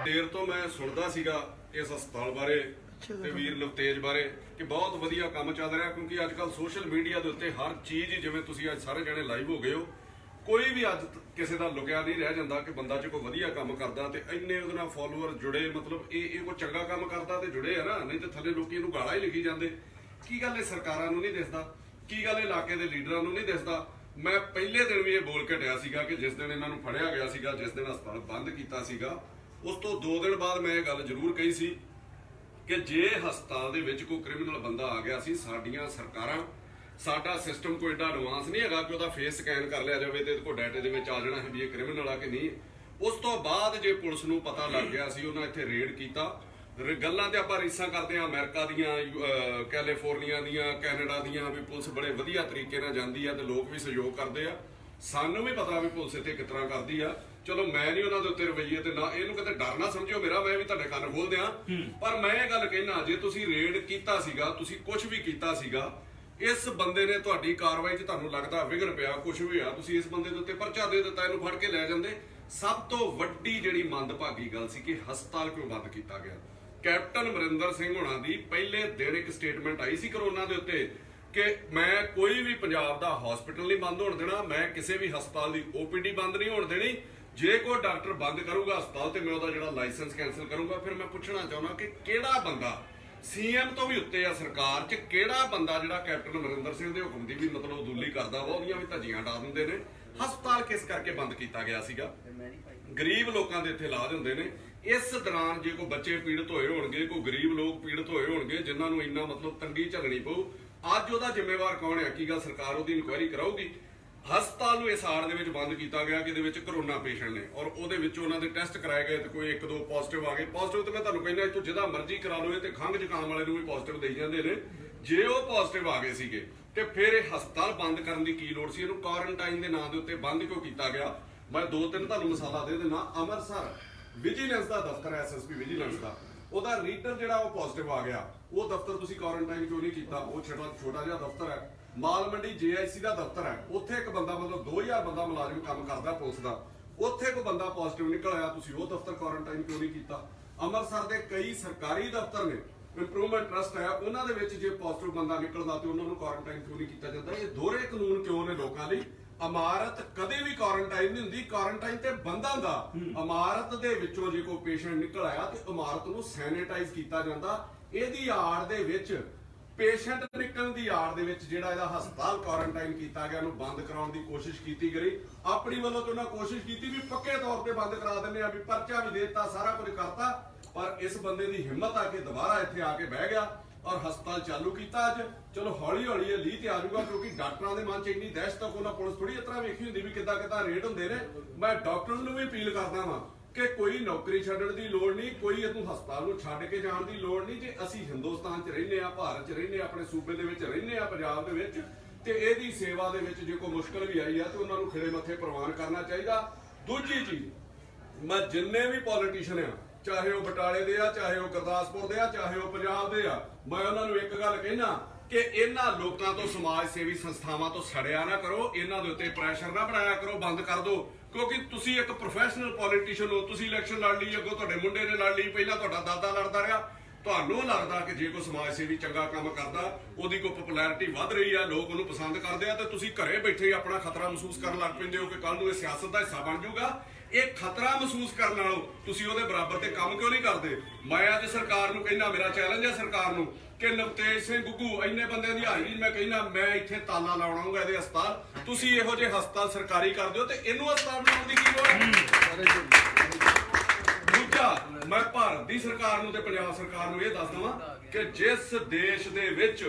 ਦੇਰ ਤੋਂ ਮੈਂ ਸੁਣਦਾ ਸੀਗਾ ਇਸ ਹਸਪਤਾਲ ਬਾਰੇ ਤੇ ਵੀਰ ਨਵਤੇਜ ਬਾਰੇ ਕਿ ਬਹੁਤ ਵਧੀਆ ਕੰਮ ਚੱਲ ਰਿਹਾ, ਕਿਉਂਕਿ ਅੱਜ ਕੱਲ ਸੋਸ਼ਲ ਮੀਡੀਆ ਦੇ ਉੱਤੇ ਹਰ ਚੀਜ਼, ਜਿਵੇਂ ਤੁਸੀਂ ਅੱਜ ਸਾਰੇ ਜਣੇ ਲਾਈਵ ਹੋ ਗਏ ਹੋ, ਕੋਈ ਵੀ ਅੱਜ ਕਿਸੇ ਦਾ ਲੁਕਿਆ ਨਹੀਂ ਰਹਿ ਜਾਂਦਾ ਕਿ ਬੰਦਾ ਜੇ ਕੋਈ ਵਧੀਆ ਕੰਮ ਕਰਦਾ ਤੇ ਇੰਨੇ ਉਹਦੇ ਨਾਲ ਫਾਲੋਅਰ ਜੁੜੇ, ਮਤਲਬ ਇਹ ਕੋਈ ਚੰਗਾ ਕੰਮ ਕਰਦਾ ਤੇ ਜੁੜੇ ਆ ਨਾ, ਨਹੀਂ ਤੇ ਥੱਲੇ ਲੋਕੀ ਇਹਨੂੰ ਗਾਲਾਂ ਹੀ ਲਿਖੀ ਜਾਂਦੇ। ਕੀ ਗੱਲ ਇਹ ਸਰਕਾਰਾਂ ਨੂੰ ਨਹੀਂ ਦਿਸਦਾ? ਕੀ ਗੱਲ ਇਲਾਕੇ ਦੇ ਲੀਡਰਾਂ ਨੂੰ ਨਹੀਂ ਦਿਸਦਾ? ਮੈਂ ਪਹਿਲੇ ਦਿਨ ਵੀ ਇਹ ਬੋਲ ਕੇ ਹਟਿਆ ਸੀਗਾ ਕਿ ਜਿਸ ਦਿਨ ਇਹਨਾਂ ਨੂੰ ਫੜਿਆ ਗਿਆ ਸੀਗਾ, ਜਿਸ ਦਿਨ ਹਸਪਤਾਲ ਬੰਦ ਕੀਤਾ ਸੀਗਾ, ਉਸ ਤੋਂ 2 ਦਿਨ ਬਾਅਦ ਮੈਂ ਇਹ ਗੱਲ ਜ਼ਰੂਰ ਕਹੀ ਸੀ ਕਿ ਜੇ ਹਸਪਤਾਲ ਦੇ ਵਿੱਚ ਕੋਈ ਕ੍ਰਿਮੀਨਲ ਬੰਦਾ ਆ ਗਿਆ ਸੀ, ਸਾਡੀਆਂ ਸਰਕਾਰਾਂ, ਸਾਡਾ ਸਿਸਟਮ ਕੋਈ ਏਡਾ ਐਡਵਾਂਸ ਨਹੀਂ ਹੈਗਾ ਕਿ ਉਹਦਾ ਫੇਸ ਸਕੈਨ ਕਰ ਲਿਆ ਜਾਵੇ ਤੇ ਕੋਈ ਡਾਟੇ ਦੇ ਵਿੱਚ ਆ ਜਾਣਾ ਹੈ ਵੀ ਇਹ ਕ੍ਰਿਮੀਨਲ ਆ ਕਿ ਨਹੀਂ। ਉਸ ਤੋਂ ਬਾਅਦ ਜੇ ਪੁਲਿਸ ਨੂੰ ਪਤਾ ਲੱਗ ਗਿਆ ਸੀ, ਉਹਨਾਂ ਇੱਥੇ ਰੇਡ ਕੀਤਾ। ਗੱਲਾਂ ਤੇ ਆਪਾਂ ਰੀਸਾਂ ਕਰਦੇ ਆ ਅਮਰੀਕਾ ਦੀਆਂ, ਕੈਲੀਫੋਰਨੀਆ ਦੀਆਂ, ਕੈਨੇਡਾ ਦੀਆਂ, ਵੀ ਪੁਲਿਸ ਬੜੇ ਵਧੀਆ ਤਰੀਕੇ ਨਾਲ ਜਾਂਦੀ ਆ ਤੇ ਲੋਕ ਵੀ ਸਹਿਯੋਗ ਕਰਦੇ ਆ। ਸਾਨੂੰ ਵੀ ਪਤਾ ਵੀ ਪੁਲਿਸ ਇੱਥੇ ਕਿਸ ਤਰ੍ਹਾਂ ਕਰਦੀ ਆ। ਚਲੋ ਮੈਂ ਨਹੀਂ ਉਹਨਾਂ ਦੇ ਉੱਤੇ ਰਵੱਈਏ ਤੇ ਨਾ ਇਹਨੂੰ ਕਿਤੇ ਡਰ ਨਾ ਸਮਝਿਓ ਮੇਰਾ, ਮੈਂ ਵੀ ਤੁਹਾਡੇ ਕੰਨ ਖੋਲ ਦਿਆਂ। ਪਰ ਮੈਂ ਇਹ ਗੱਲ ਕਹਿਣਾ, ਜੇ ਤੁਸੀਂ ਰੇਡ ਕੀਤਾ ਸੀਗਾ, ਤੁਸੀਂ ਕੁਝ ਵੀ ਕੀਤਾ ਸੀਗਾ, ਇਸ ਬੰਦੇ ਨੇ ਤੁਹਾਡੀ ਕਾਰਵਾਈ 'ਚ ਤੁਹਾਨੂੰ ਲੱਗਦਾ ਵਿਘਨ ਪਿਆ, ਕੁਝ ਵੀ ਆ, ਤੁਸੀਂ ਇਸ ਬੰਦੇ ਦੇ ਉੱਤੇ ਪਰਚਾ ਦੇ ਦਿੱਤਾ, ਇਹਨੂੰ ਫੜ ਕੇ ਲੈ ਜਾਂਦੇ। ਸਭ ਤੋਂ ਵੱਡੀ ਜਿਹੜੀ ਮੰਦਭਾਗੀ ਗੱਲ ਸੀ ਕਿ ਹਸਪਤਾਲ ਕਿਉਂ ਬੰਦ ਕੀਤਾ ਗਿਆ। ਕੈਪਟਨ ਅਮਰਿੰਦਰ ਸਿੰਘ ਹੋਣਾ ਦੀ ਪਹਿਲੇ ਦਿਨ ਇੱਕ ਸਟੇਟਮੈਂਟ ਆਈ ਸੀ ਕਰੋਨਾ ਦੇ ਉੱਤੇ ਕਿ ਮੈਂ ਕੋਈ ਵੀ ਪੰਜਾਬ ਦਾ ਹਸਪੀਟਲ ਨਹੀਂ ਬੰਦ ਹੋਣ ਦੇਣਾ, ਮੈਂ ਕਿਸੇ ਵੀ ਹਸਪਤਾਲ ਦੀ OPD ਬੰਦ ਨਹੀਂ ਹੋਣ ਦੇਣੀ। ਜੇ ਕੋਈ ਡਾਕਟਰ ਬੰਦ ਕਰੂਗਾ ਹਸਪਤਾਲ ਤੇ ਮੈਂ ਉਹਦਾ ਜਿਹੜਾ ਲਾਇਸੈਂਸ ਕੈਂਸਲ ਕਰੂੰਗਾ। ਫਿਰ ਮੈਂ ਪੁੱਛਣਾ ਚਾਹੁੰਦਾ ਕਿ ਕਿਹੜਾ ਬੰਦਾ CM ਤੋਂ ਵੀ ਉੱਤੇ ਆ ਸਰਕਾਰ 'ਚ, ਕਿਹੜਾ ਬੰਦਾ ਜਿਹੜਾ ਕੈਪਟਨ ਅਮਰਿੰਦਰ ਸਿੰਘ ਦੇ ਹੁਕਮ ਦੀ ਵੀ ਮਤਲਬ ਉਦੂਲੀ ਕਰਦਾ ਵਾ, ਉਹਦੀਆਂ ਵੀ ਧੱਜੀਆਂ ਡਾ ਦਿੰਦੇ ਨੇ। ਹਸਪਤਾਲ ਕਿਸ ਕਰਕੇ ਬੰਦ ਕੀਤਾ ਗਿਆ ਸੀਗਾ? ਗਰੀਬ ਲੋਕਾਂ ਦੇ ਇੱਥੇ ਇਲਾਜ ਹੁੰਦੇ ਨੇ। ਇਸ ਦੌਰਾਨ ਜੇ ਕੋਈ ਬੱਚੇ ਪੀੜਤ ਹੋਏ ਹੋਣਗੇ, ਕੋਈ ਗਰੀਬ ਲੋਕ ਪੀੜਤ ਹੋਏ ਹੋਣਗੇ, ਜਿਨ੍ਹਾਂ ਨੂੰ ਇੰਨਾ ਮਤਲਬ ਤੰਗੀ ਝੱਲਣੀ ਪਊ, ਅੱਜ ਉਹਦਾ ਜ਼ਿੰਮੇਵਾਰ ਕੌਣ ਹੈ? ਕੀ ਗੱਲ ਸਰਕਾਰ ਉਹਦੀ ਇਨਕੁਆਇਰੀ ਕਰਾਊਗੀ? ਹਸਪਤਾਲ ਨੂੰ ਇਸ ਆੜ ਦੇ ਵਿੱਚ ਬੰਦ ਕੀਤਾ ਗਿਆ ਕਿ ਇਹਦੇ ਵਿੱਚ ਕਰੋਨਾ ਪੇਸ਼ੈਂਟ ਨੇ, ਔਰ ਉਹਦੇ ਵਿੱਚ ਉਹਨਾਂ ਦੇ ਟੈਸਟ ਕਰਾਏ ਗਏ ਤੇ ਕੋਈ 1-2 ਪੋਜ਼ਿਟਿਵ ਆ ਗਏ। ਪੋਜ਼ਿਟਿਵ ਤੇ ਮੈਂ ਤੁਹਾਨੂੰ ਕਹਿੰਦਾ ਇੱਥੋਂ ਜਿਹਦਾ ਮਰਜ਼ੀ ਕਰਾ ਲਓ, ਇਹ ਤੇ ਖੰਘ ਜ਼ੁਕਾਮ ਵਾਲੇ ਨੂੰ ਵੀ ਪੋਜ਼ਿਟਿਵ ਦੇਈ ਜਾਂਦੇ ਨੇ। ਜੇ ਉਹ ਪੋਜ਼ਿਟਿਵ ਆ ਗਏ ਸੀਗੇ ਤੇ ਫਿਰ ਇਹ ਹਸਪਤਾਲ ਬੰਦ ਕਰਨ ਦੀ ਕੀ ਲੋੜ ਸੀ? ਇਹਨੂੰ ਕੁਆਰੰਟਾਈਨ ਦੇ ਨਾਂ ਦੇ ਉੱਤੇ ਬੰਦ ਕਿਉਂ ਕੀਤਾ ਗਿਆ? ਮੈਂ 2-3 ਤੁਹਾਨੂੰ ਮਿਸਾਲਾਂ ਦੇ ਦਿੰਦਾ। ਅੰਮ੍ਰਿਤਸਰ ਵਿਜੀਲੈਂਸ ਦਾ ਦਫ਼ਤਰ ਹੈ, SSP ਵਿਜੀਲੈਂਸ ਦਾ, ਉਹਦਾ ਰੀਡਰ ਜਿਹੜਾ ਉਹ ਪੋਜ਼ਿਟਿਵ ਆ ਗਿਆ, ਉਹ ਦਫ਼ਤਰ ਤੁਸੀਂ ਕੁਆਰੰਟਾਈਨ ਕਿਉਂ ਨਹੀਂ ਕੀਤਾ? ਉਹ ਛੋਟਾ ਜਿਹਾ ਦਫ਼ਤਰ ਹੈ। ਮਾਲ ਮੰਡੀ JIC ਦਾ ਦਫ਼ਤਰ ਹੈ, ਉੱਥੇ ਇੱਕ ਬੰਦਾ ਮਤਲਬ 2000 ਬੰਦਾ ਮੁਲਾਜ਼ਮ ਕੰਮ ਕਰਦਾ ਪੁਲਿਸ ਦਾ, ਉੱਥੇ ਕੋਈ ਬੰਦਾ ਪੋਜ਼ਿਟਿਵ ਨਿਕਲ ਆਇਆ, ਤੁਸੀਂ ਉਹ ਦਫ਼ਤਰ ਕੁਆਰੰਟਾਈਨ ਕਿਉਂ ਨਹੀਂ ਕੀਤਾ? ਅੰਮ੍ਰਿਤਸਰ ਦੇ ਕਈ ਸਰਕਾਰੀ ਦਫ਼ਤਰ ਨੇ, ਇੰਪਰੂਵਮੈਂਟ ਟਰਸਟ ਹੈ, ਉਹਨਾਂ ਦੇ ਵਿੱਚ ਜੇ ਪੋਜ਼ਿਟਿਵ ਬੰਦਾ ਨਿਕਲਦਾ ਤੇ ਉਹਨਾਂ ਨੂੰ ਕੁਆਰੰਟਾਈਨ ਕਿਉਂ ਨਹੀਂ ਕੀਤਾ ਜਾਂਦਾ? ਇਹ ਦੋਹਰੇ ਕਾਨੂੰਨ ਕਿਉਂ ਨੇ ਲੋਕਾਂ ਲਈ? ਇਮਾਰਤ ਕਦੇ ਵੀ ਕੁਆਰੰਟਾਈਨ ਨਹੀਂ ਹੁੰਦੀ, ਕੁਆਰੰਟਾਈਨ ਤੇ ਬੰਦਾਂ ਦਾ। ਇਮਾਰਤ ਦੇ ਵਿੱਚੋਂ ਜੇ ਕੋਈ ਪੇਸ਼ੈਂਟ ਨਿਕਲ ਆਇਆ ਤੇ ਇਮਾਰਤ ਨੂੰ ਸੈਨੀਟਾਈਜ਼ ਕੀਤਾ ਜਾਂਦਾ। ਇਹਦੀ ਆੜ ਦੇ ਵਿੱਚ, ਪੇਸ਼ੈਂਟ ਨਿਕਲਣ ਦੀ ਆੜ ਦੇ ਵਿੱਚ ਜਿਹੜਾ ਇਹਦਾ ਹਸਪਤਾਲ ਕੁਆਰੰਟਾਈਨ ਕੀਤਾ ਗਿਆ, ਉਹਨੂੰ ਬੰਦ ਕਰਾਉਣ ਦੀ ਕੋਸ਼ਿਸ਼ ਕੀਤੀ ਗਈ। ਆਪਣੀ ਵੱਲੋਂ ਤੋਂ ਉਹਨਾਂ ਕੋਸ਼ਿਸ਼ ਕੀਤੀ ਵੀ ਪੱਕੇ ਤੌਰ ਤੇ ਬੰਦ ਕਰਾ ਦਿੰਦੇ ਆ, ਵੀ ਪਰਚਾ ਵੀ ਦੇ ਦਿੱਤਾ, ਸਾਰਾ ਕੁਝ ਕਰਤਾ। ਪਰ ਇਸ ਬੰਦੇ ਦੀ ਹਿੰਮਤ ਆ ਕੇ ਦੁਬਾਰਾ ਇੱਥੇ ਆ ਕੇ ਬਹਿ ਗਿਆ ਔਰ ਹਸਪਤਾਲ ਚਾਲੂ ਕੀਤਾ ਅੱਜ। ਚਲੋ ਹੌਲੀ ਹੌਲੀ ਇਹ ਲੀਹ ਤੇ ਆ ਜਾਊਗਾ, ਕਿਉਂਕਿ ਡਾਕਟਰਾਂ ਦੇ ਮਨ 'ਚ ਇੰਨੀ ਦਹਿਸ਼ਤ ਤੱਕ ਉਹਨਾਂ ਪੁਲਿਸ ਥੋੜੀ ਇਸ ਤਰ੍ਹਾਂ ਵੇਖੀ ਹੁੰਦੀ ਵੀ ਕਿੱਦਾਂ ਰੇਟ ਹੁੰਦੇ ਨੇ। ਮੈਂ ਡਾਕਟਰਾਂ ਨੂੰ ਵੀ ਅਪੀਲ ਕਰਦਾ ਵਾਂ ਕਿ ਕੋਈ ਨੌਕਰੀ ਛੱਡਣ ਦੀ ਲੋੜ ਨਹੀਂ, ਕੋਈ ਇਹਨੂੰ ਹਸਪਤਾਲ ਨੂੰ ਛੱਡ ਕੇ ਜਾਣ ਦੀ ਲੋੜ ਨਹੀਂ। ਜੇ ਅਸੀਂ ਹਿੰਦੁਸਤਾਨ 'ਚ ਰਹਿੰਦੇ ਆ, ਭਾਰਤ 'ਚ ਰਹਿੰਦੇ ਆ, ਆਪਣੇ ਸੂਬੇ ਦੇ ਵਿੱਚ ਰਹਿੰਦੇ ਆ, ਪੰਜਾਬ ਦੇ ਵਿੱਚ, ਤੇ ਇਹਦੀ ਸੇਵਾ ਦੇ ਵਿੱਚ ਜੇ ਕੋਈ ਮੁਸ਼ਕਲ ਵੀ ਆਈ ਆ ਤੇ ਉਹਨਾਂ ਨੂੰ ਖਿੜੇ ਮੱਥੇ ਪ੍ਰਵਾਨ ਕਰਨਾ ਚਾਹੀਦਾ। ਦੂਜੀ ਚੀਜ਼, ਮੈਂ ਜਿੰਨੇ ਵੀ ਪੋਲੀਟੀਸ਼ੀਅਨ ਆ, ਚਾਹੇ ਉਹ ਬਟਾਲੇ ਦੇ ਆ, ਚਾਹੇ ਉਹ ਗੁਰਦਾਸਪੁਰ ਦੇ ਆ, ਚਾਹੇ ਉਹ ਪੰਜਾਬ ਦੇ ਆ, ਮੈਂ ਉਹਨਾਂ ਨੂੰ ਇੱਕ ਗੱਲ ਕਹਿਣਾ ਕਿ ਇਹਨਾਂ ਲੋਕਾਂ ਤੋਂ, ਸਮਾਜ ਸੇਵੀ ਸੰਸਥਾਵਾਂ ਤੋਂ ਸੜਿਆ ਨਾ ਕਰੋ, ਇਹਨਾਂ ਦੇ ਉੱਤੇ ਪ੍ਰੈਸ਼ਰ ਨਾ ਬਣਾਇਆ ਕਰੋ, ਬੰਦ ਕਰ ਦਿਓ। ਕਿਉਂਕਿ ਤੁਸੀਂ ਇੱਕ ਪ੍ਰੋਫੈਸ਼ਨਲ ਪੋਲੀਟੀਸ਼ੀਅਨ ਹੋ, ਤੁਸੀਂ ਇਲੈਕਸ਼ਨ ਲੜ ਲਈ, ਅੱਗੋਂ ਤੁਹਾਡੇ ਮੁੰਡੇ ਨੇ ਲੜ ਲਈ, ਪਹਿਲਾਂ ਤੁਹਾਡਾ ਦਾਦਾ ਲੜਦਾ ਰਿਹਾ। ਤੁਹਾਨੂੰ ਲੱਗਦਾ ਕਿ ਜੇ ਕੋਈ ਸਮਾਜ ਸੇਵੀ ਚੰਗਾ ਕੰਮ ਕਰਦਾ, ਉਹਦੀ ਕੋਈ ਪਪੂਲੈਰਿਟੀ ਵੱਧ ਰਹੀ ਆ, ਲੋਕ ਉਹਨੂੰ ਪਸੰਦ ਕਰਦੇ ਆ, ਤੇ ਤੁਸੀਂ ਘਰੇ ਬੈਠੇ ਆਪਣਾ ਖਤਰਾ ਮਹਿਸੂਸ ਕਰਨ ਲੱਗ ਪੈਂਦੇ ਹੋ ਕਿ ਕੱਲ ਨੂੰ ਇਹ ਸਿਆਸਤ ਦਾ ਹਿੱਸਾ ਬਣ ਜਾਊਗਾ। ਇਹ ਖਤਰਾ ਮਹਿਸੂਸ ਕਰਨ ਨਾਲੋਂ ਤੁਸੀਂ ਉਹਦੇ ਬਰਾਬਰ ਤੇ ਕੰਮ ਕਿਉਂ ਨਹੀਂ ਕਰਦੇ? ਮੈਂ ਅੱਜ ਸਰਕਾਰ ਨੂੰ ਕਹਿੰਦਾ, ਮੇਰਾ ਚੈਲੰਜ ਹੈ ਸਰਕਾਰ ਨੂੰ ਕਿ ਨਵਤੇਜ ਸਿੰਘ ਗੁੱਗੂ ਇੰਨੇ ਬੰਦਿਆਂ ਦੀ ਹਾਜ਼ਰੀ ਮੈਂ ਕਹਿੰਦਾ ਮੈਂ ਇੱਥੇ ਤਾਲਾ ਲਾਉਣਾਉਂਗਾ ਇਹਦੇ ਹਸਪਤਾਲ। ਤੁਸੀਂ ਇਹੋ ਜਿਹੇ ਹਸਪਤਾਲ ਸਰਕਾਰੀ ਕਰ ਦਿਓ ਤੇ ਇਹਨੂੰ ਹਸਪਤਾਲ ਬਣਾਉਣ ਦੀ ਕੀ ਲੋੜ ਹੈ? ਦੂਜਾ, ਮੈਂ ਭਾਰਤ ਦੀ ਸਰਕਾਰ ਨੂੰ ਤੇ ਪੰਜਾਬ ਸਰਕਾਰ ਨੂੰ ਇਹ ਦੱਸ ਦਵਾਂ ਕਿ ਜਿਸ ਦੇਸ਼ ਦੇ ਵਿੱਚ,